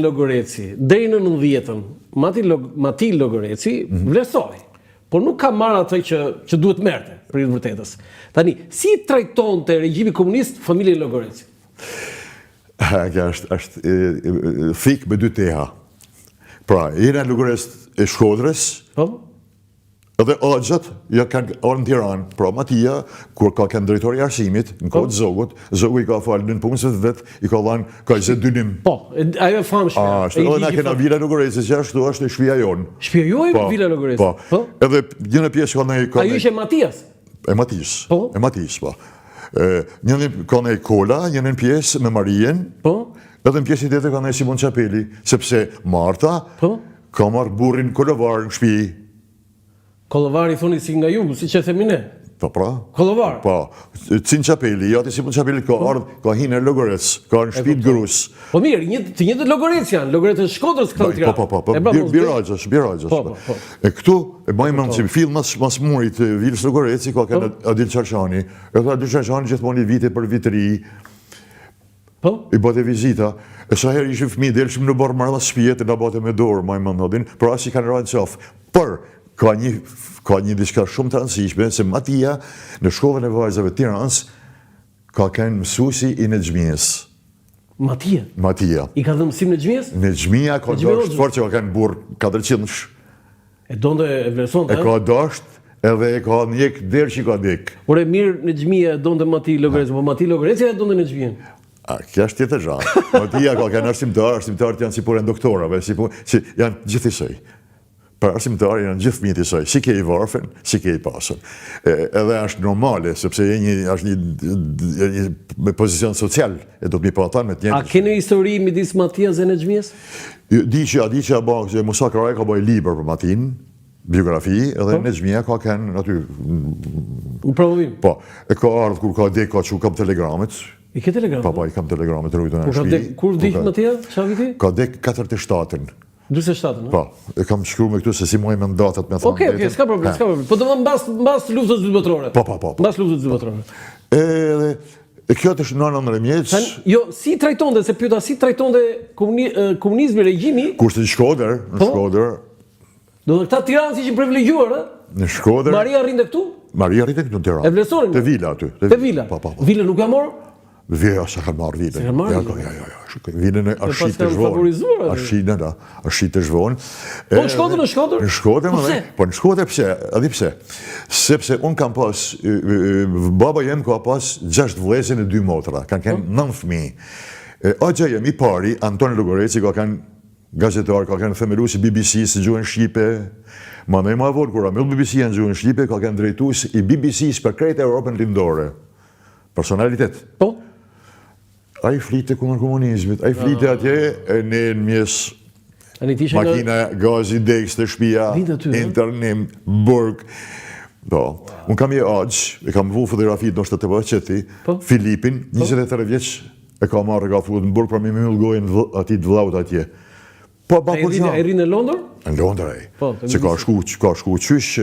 Logoreci, deri në 90-ën, Mati Logoreci vlerësoi, por nuk ka marrë atë që duhet merrte për të vërtetës. Tani, si trajtonte regjimi komunist familjen Logoreci? Kjo është thik me dy teha. Pra, jena Logorec e Shkodrës, edhe Axhat ja kanë orë në Tiranë. Pra, Matia, kur ka kanë drejtori arsimit, në kodë Zogut, Zogu i ka falë në punësët vetë, i ka dhanë, ka 22 Po, ajo e famshme. Edhe na kena Vila Logoreci, që ashtu është e shtëpia jonë. Shtëpia juaj Vila Logoreci? Po, edhe njënë pjesë ka në... Ajo ishe Matias? E Matis, po. Njënë ka në Kola, njënë pjesë me Marien, edhe në pjesë i tjetër ka në Simon Qapeli, sepse Marta ka marrë burrin Kolovar në shtëpi. Kolovari thoni si nga ju, si që themi ne? Po, pra. Kolovar? Po, Cin Qapeli, jati Simon Qapeli ka ardhë, ka hinë e Logorec, ka në shtëpi grus. Po mirë, të njëtë Logorec janë, Logorec e Shkodrës këta në Tiranë. Po, Birajgjës. E këtu, e majmë në që fill mas murit Vilës Logoreci, ka kënë Adil Qarqani. E këta Adil Qarqani gjithmoni vite për vitëri, i bate vizita. E sa herë ishë fëmi, delshim në barë marrë shpijet, e në bate me dorë, majmë në odin, pra si kanë rajnë qafë. Për, ka një diçka shumë të rëndësishme, se Matia, në shkollën e vajzave Tiranës, ka kënë mësusi i Nexhmijës. Matia. I ka dhe mësim Nexhmijës? Nexhmija ka dasht, fort që ka kënë burë 400. E donde e vlerëson të? E ka dasht, edhe e ka njek derë që ka dek. Ore mirë Nexhmija e donde Mati Logoreci, po Mati Logoreci e donde Nexhmijën? Kja është tjetë e zhanë. Matia ka kënë arsimtarët janë si pure doktorave, janë gjithisoj. Për arsimtarë janë gjithë fëmijët i saj, si ke i varfën, si ke i pasën. Edhe është normale, sepse është një me pozicion social, e do të mi patan me të njëtë. A kene histori midis Matias e Nexhmijës? Di që Musa Kraj ka bëj liber për Matin, biografi, edhe Nexhmija ka kënë aty... Në provim? Po, e ka ardhë kur ka dek ka që kam telegramit. I ke telegramit? Pa, i kam telegramit rujtën e shpi. Kur dikë Matia, qa viti? Ka dek 47-ën. 27, no? Po, e kam shkru me këtu se si mojë me ndatat me thonë. Okej, s'ka problem. Po të më mbas luftës dytë botërore. Po. Mbas luftës dytë botërore. E kjo të shënërën në remjeq... Jo, si trajtonde, se pyta, si trajtonde komunizmi, regjimi... Kurse në Shkodër, Do dhe këta Tiranë si që privilegjuar, në Shkodër... Maria rrinte këtu? Maria rrinte këtu në Tiranë. E vlerësonin? Te Vila aty. Te Vila? Vila nuk ka morë? Vila sa kanë marrë Vila. Se kanë marrë? Ja. Vilën e ashit të zhvonë. Ashit të zhvonë. Po në Shkodër? Në Shkodër, po në Shkodër pse? Adi pse? Sepse unë kam pas, baba jem ka pas 6 vlezën e 2 motra, kanë kënë 9 fëmijë. Agja jem i pari, Antoni Logoreci, ka kanë gazetar, ka kanë themelu si BBC së gjuhën Shqipe, ma në e ma vorë, kur amil BBC në gjuhën Shqipe, ka kanë drejtus i BBC-s për krejt e Europën lindore. Personalitet. Po? A i flite kundër komunizmit, a i flite atje në mjes makina, gazi, deks të shpia, internim, burg. Unë kam je aqë, e kam vu fotografi në shtë të bëqeti, Filipin, 23 vjeç, e ka marrë ka fut në burg, pra mi mëllgojnë ati të vlaut atje. E rinë në Londër? Në Londër, se ka shku qysh,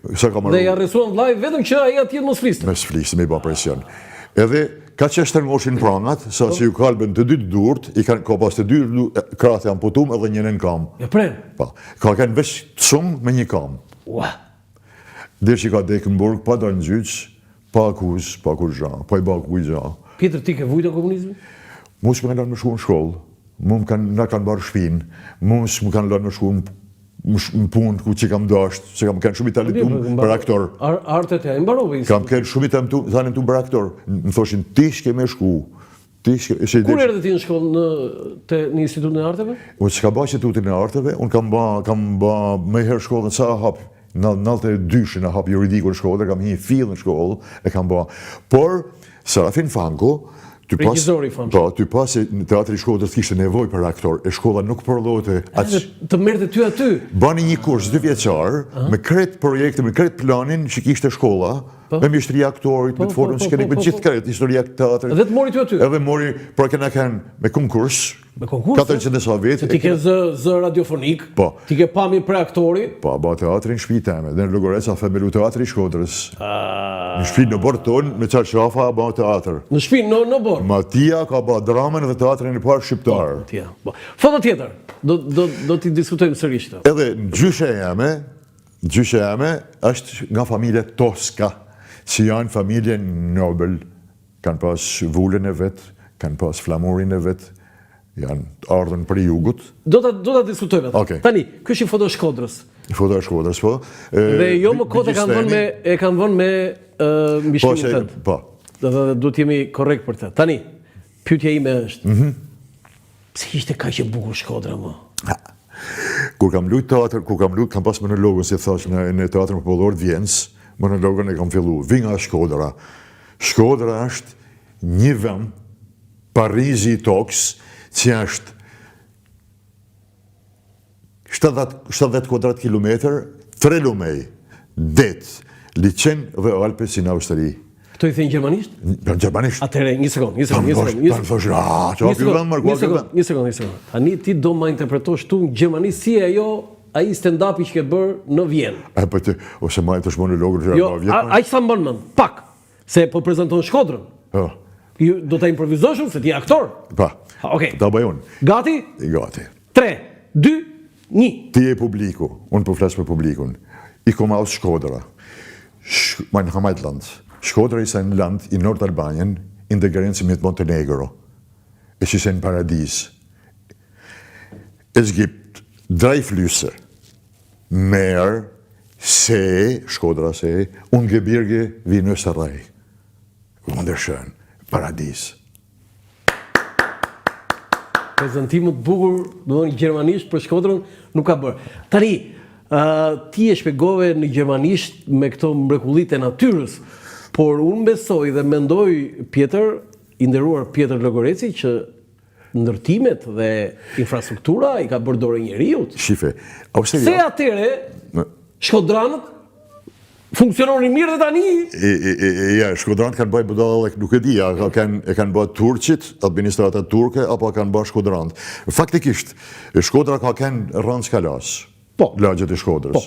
dhe i arresuan vlaj vetëm që aja tjetë mos flistë? Mes flistë, me i ba presion. Edhe, ka që është të ngoshin prangat, sa që ju kalben të 2 durt, i ka pas të 2 kratë amputum edhe njën në kam. Ja prenë? Ka kanë veç të shumë me një kam. Dhe që ka dekë në burg, pa da në gjyq, pa akuz, pa kur gja, pa i ba kuj gja. Pjetër, ti ke vujtë komunizmi? Mu që me kanë me shku në shkollë, mu më kanë barë shpinë, mu më kanë lënë me shku në punë ku që kam dasht, që kam kënë shumë i talentum për aktor. Artet e mbarove? Kam kënë shumë i talentum për aktor. Më thoshin, ti shke me shku. Kur erë dhe ti në shkollë në Institutin e Arteve? Unë që ka ba Institutin e Arteve, unë kam ba me herë shkollën sa hap, 92 në hap juridiku në shkollë, kam hi fill në shkollë, e kam ba. Por, Serafin Fanko, Regjizori, famë. Ty pas e në teatri Shkodrës kishte nevoj për aktor, e shkolla nuk përlote... Të mërte ty aty? Bani një kurs 2 vjeçar, me kret projekte, me kret planin që kishte shkolla, me mjeshtria aktorit, me të formën skenik, me gjithë kërët, historia teatrit. Edhe të mori ty aty. Edhe mori, pra kena kanë me konkurs, 400 e sa vjetë. Ti ke zë radiofonik, ti ke pamje për aktori. Po, ba teatrin shpi teme, dhe në Lugoreca themelu teatri i Shkodrës. Në shpi në borë tonë, me Qarqafa, ba teatr. Në shpi në borë? Matia ka ba dramën dhe teatrin e parë shqiptar. Foto tjetër, do t'i diskutojmë sërish të. Edhe në gjyshe jame është nga familje Toska, që janë familje Nobel, kanë pas vullën e vetë, kanë pas flamurin e vetë, janë ardhën për jugut. Do ta diskutojmë atë. Tani, kështë i foto Shkodrës. Foto Shkodrës, po. Dhe jo më kote e kanë vënë me mbishkimin tëndë. Po. Dhe du t'jemi korrekt për të. Tani, pyetja ime është, pse ishte kaq e bukur Shkodra, më? Kur kam luajt teatr, kam pas monologun, si thash, në teatrin popullor të Vjenës, monologun e kam fillu, vi nga Shkodra. Shkodra është një vend, Parizi i tokës, që është 70 kvadrat kilometër, 3 lumej, det, liqen dhe Alpes në Austri. Këto i thënë gjermanisht? Gjermanisht. Atere, një sekund. Tani ti do ma interpretosh tu në gjermanisht si ajo ai stand-upi që ke bërë në Vjenë. Ose ma e të shmonë në logër jo, a që sa më bënë, pak, se po prezenton Shkodrën. Do të improvizoshëm, se ti e aktor. Pa, ta bajon. Gati? Gati. 3, 2, 1. Ti e publiku, unë po flasë për publikun. I kom aus Shkodra. Mein Heimatland. Shkodra ist ein Land in Nordalbanien, in der Grenze mit Montenegro. Es ist ein Paradies. Es gibt 3 Flüsse. Meer, See, Shkodra See, und Gebirge wie in Österreich. Wunderschön. Paradis. Prezentimu të bukur, do në gjermanisht për Shkodrën, nuk ka bërë. Tani, ti e shpjegove në gjermanisht me këto mrekullit e natyrës, por unë besoj dhe mendoj Pjetër, i nderuar Pjetër Logoreci, që ndërtimet dhe infrastruktura i ka bërë dorë njeriut. Shife, se atere, Shkodranët funksiononin mirë dhe tani? Ja, Shkodranët kanë bëjë budallë, nuk e di, e kanë bëjë Turqit, administratat turke, apo kanë bëjë Shkodranët. Faktikisht, Shkodra ka kanë rënë skalas, lagjet e Shkodrës.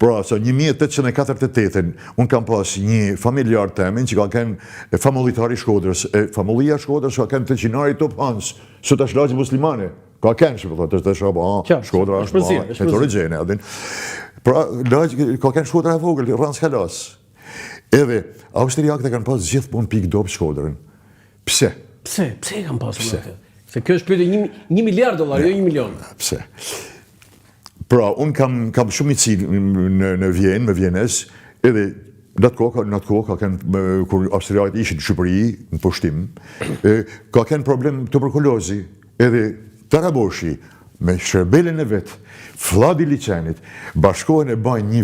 Pra, sa 1848, unë kam pas një familjar temin që ka kanë familitari Shkodrës. Familia Shkodrës ka kanë të qinari top Hans, së të shlagje muslimane. Ka kanë që përta, të shabë, Shkodra është heterogene. Pra, ka kanë Shkodra e vogël, rënë skalas. Edhe, Austriakët e kanë pas gjithë punë pikë dopë Shkodrën. Pse? Pse e kanë pasur në atë? Se kjo është pyetje $1 miliard, jo $1 milion. Pse? Pra, unë kam shumë i cilë në Vjenë, me Vjenes, edhe në atë kohë, kur Austriakët ishin në Shqipëri, në pushtim, ka kanë problem tuberkulozi, edhe Taraboshi, me shërbelen e vetë, Fladi Liçenit, bashkohen e bajnë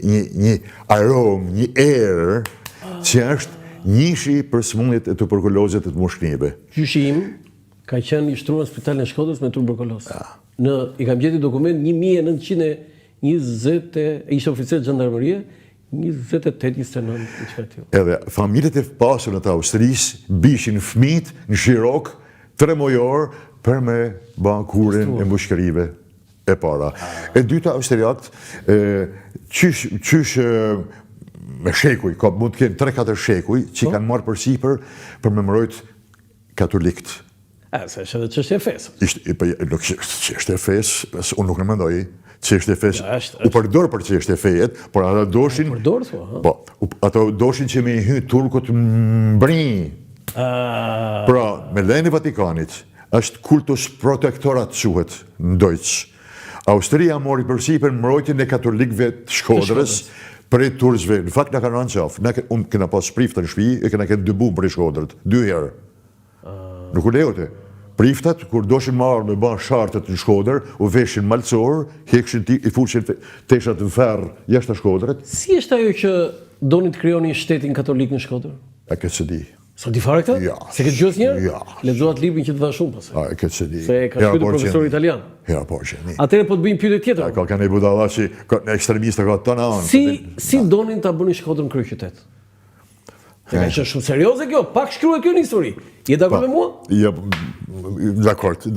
një aromë, një erë, që është njëshi për smundjet e tuberkulozit e të moshnive. Gjyshim ka qenë i shtruar në spitalin e Shkodrës me tuberkulozë. I kam gjeti dokument 1920, ishte oficer gjandarmerie, 28-29. Edhe familjet e pasur në të Austrisë bishin fëmijët në Shirok, 3 mujor, për me bankurin e mbushkërive e para. E dyta Austriakët, qysh me shekuj, mund të kenë 3-4 shekuj, që kanë marrë për sipër për me mbrojt katolikët. Se është edhe çështje e fesë. Nuk çështje e fesë, unë nuk në mendoj, çështje e fesë, u përdor për çështje e fejet, por ata doshin... Ata doshin që me i hy turkut mbri. Pra, me lejen e Vatikanit, është kultus protektorat quhet në Deutsch. Austria mori përsipër mbrojtjen e katolikëve të Shkodrës për turqëve. Në fakt, na kanë rënë qafë. Unë kena pas priftë në shtëpi, e kena këtë dëbu për i Shkodrët, 2 herë. Nuk u lejote. Priftat, kur doshin marrë me ban shartët në Shkodër, u veshin malcor, hekshin i fuqin teshat në ferë jashtë të Shkodrët. Si është ajo që doni të krijoni shtetin katolik në Shkodër? A këtë se di. Sa di fare këtë? Ja. Se këtë gjës njërë? Ja. Lexohat librin që të dha shumë pasaj. A, këtë se di. Se ka shkruar profesor italian. Hera po që një. Atëherë po të bëjmë pyetje tjetër. Ka kanë e budalla që ekstremistë ka të anë. Si donin ta bënin Shkodrën kryeqytet? Se ka qenë shumë serioze kjo, pak shkruaj kjo në histori. Je dakord me mua? Ja,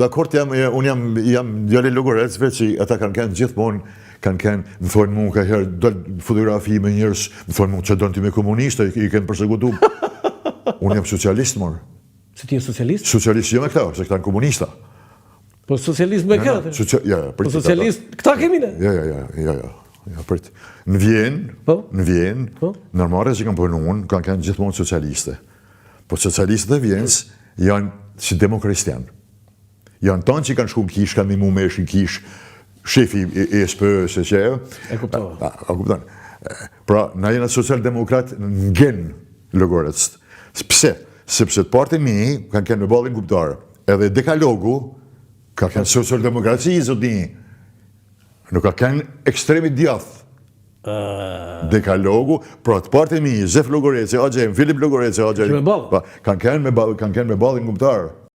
dakord unë jam djalë Logorecëve që ata kanë kënë gjithmonë më thonë mu ka herë dal fotografi me njerëz, më thonë mu që donë ti me komunistë, i kanë përsekutu. Unë jam socialist, morë. Se ti je socialist? Socialist jo me këta, se këta në komunista. Po socialist me këtë? Po socialist, këta kemi ne? Ja, prit. Në Vjenë, nërmare që kanë punuar, kanë kënë gjithmonë socialiste. Po socialistët e Vjenës janë si demokristian. Janë tanë që kanë shku kish, kanë mimu me shku kish, shefi e SPÖ, se që e. E kuptova. A kuptan. Pra, na jena social-demokrat në genë Logorec. Pse? Sepse të partë mi kanë kënë me balin kuptarë. Edhe dekalogu ka kënë social-demokraci, zotni. Nuk ka kënë ekstremit djathë. Dekalogu, pra të partë mi, Zef Logorec, Filip Logorec, kanë kënë me balin kuptarë.